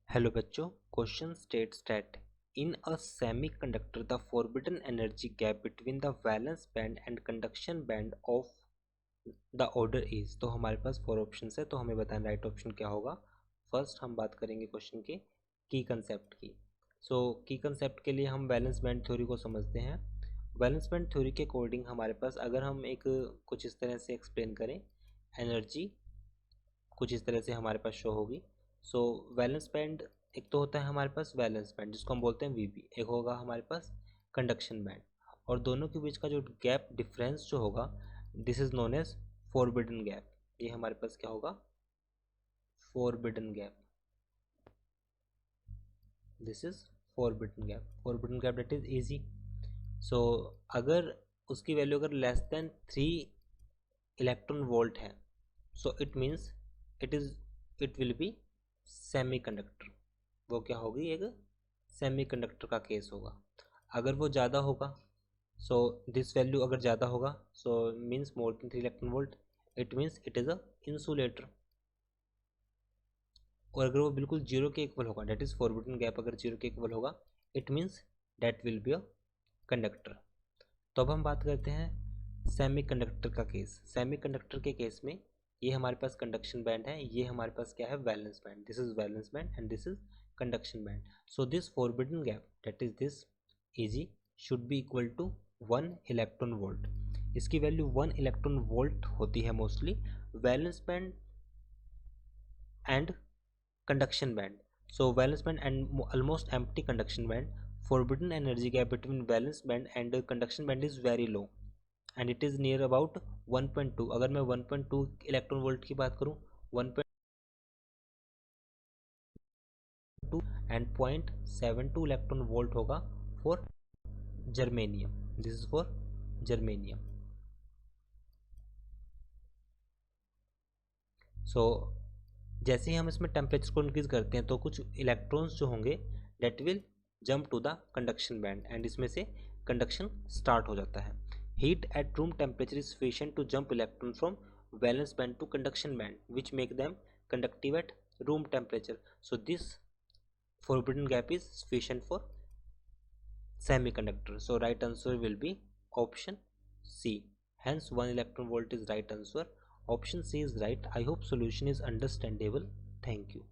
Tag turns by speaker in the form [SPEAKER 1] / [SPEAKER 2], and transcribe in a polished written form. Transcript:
[SPEAKER 1] Hello बच्चों, question states that in a semiconductor the forbidden energy gap between the valence band and conduction band of the order is. तो हमारे पास 4 option है, तो हमें बताना right option क्या होगा। फर्स्ट हम बात करेंगे क्वेश्चन के की कंसेप्ट की। की कंसेप्ट के लिए हम वैलेंस बैंड थ्योरी को समझते हैं। वैलेंस बैंड थ्योरी के अकॉर्डिंग हमारे पास अगर हम एक कुछ इस तरह से एक्सप्लेन करें, एनर्जी कुछ इस तरह से हमारे पास शो होगी। वैलेंस बैंड एक तो होता है हमारे पास वैलेंस बैंड जिसको हम बोलते हैं वीबी, एक होगा हमारे पास कंडक्शन बैंड, और दोनों के बीच का जो गैप डिफरेंस जो होगा this is known as forbidden gap. ये हमारे पास क्या होगा, forbidden gap. This is forbidden gap. Forbidden gap that is easy. So अगर उसकी वैल्यू अगर लेस देन 3 इलेक्ट्रॉन वोल्ट है, so it means it will be semi conductor. वो क्या होगी, एक सेमी कंडक्टर का केस होगा। अगर वो ज़्यादा होगा, दिस वैल्यू अगर ज़्यादा होगा, means more than 3 electron volt, it means it is a insulator. और अगर वो बिल्कुल जीरो के इक्वल होगा, डेट इज फोरबिडन गैप अगर जीरो के इक्वल होगा, it means that will be a conductor. तो अब हम बात करते हैं सेमी कंडक्टर का केस। सेमी कंडक्टर के केस में ये हमारे पास कंडक्शन बैंड है, ये हमारे पास क्या है, valence band. This is valence band and this is conduction band. So this forbidden gap that is this Eg should be equal to 1 electron volt. इसकी वैल्यू 1 इलेक्ट्रॉन वोल्ट होती है mostly valence band and conduction band. So valence band and almost empty conduction band. Forbidden energy gap between valence band and conduction band is very low and it is near about 1.2. अगर मैं 1.2 electron volt की बात करूँ, 1.2 and 0.72 electron volt होगा for germanium. This is for germanium. So जैसे ही हम इसमें टेम्परेचर को इंक्रीज करते हैं तो कुछ इलेक्ट्रॉन्स जो होंगे that will jump to the conduction band and इसमें से कंडक्शन स्टार्ट हो जाता है। Heat at room temperature is sufficient to jump electron from valence band to conduction band which make them conductive at room temperature. So this forbidden gap is sufficient for semiconductor. So right answer will be option C. Hence 1 electron volt is right answer. Option C is right. I hope solution is understandable. Thank you.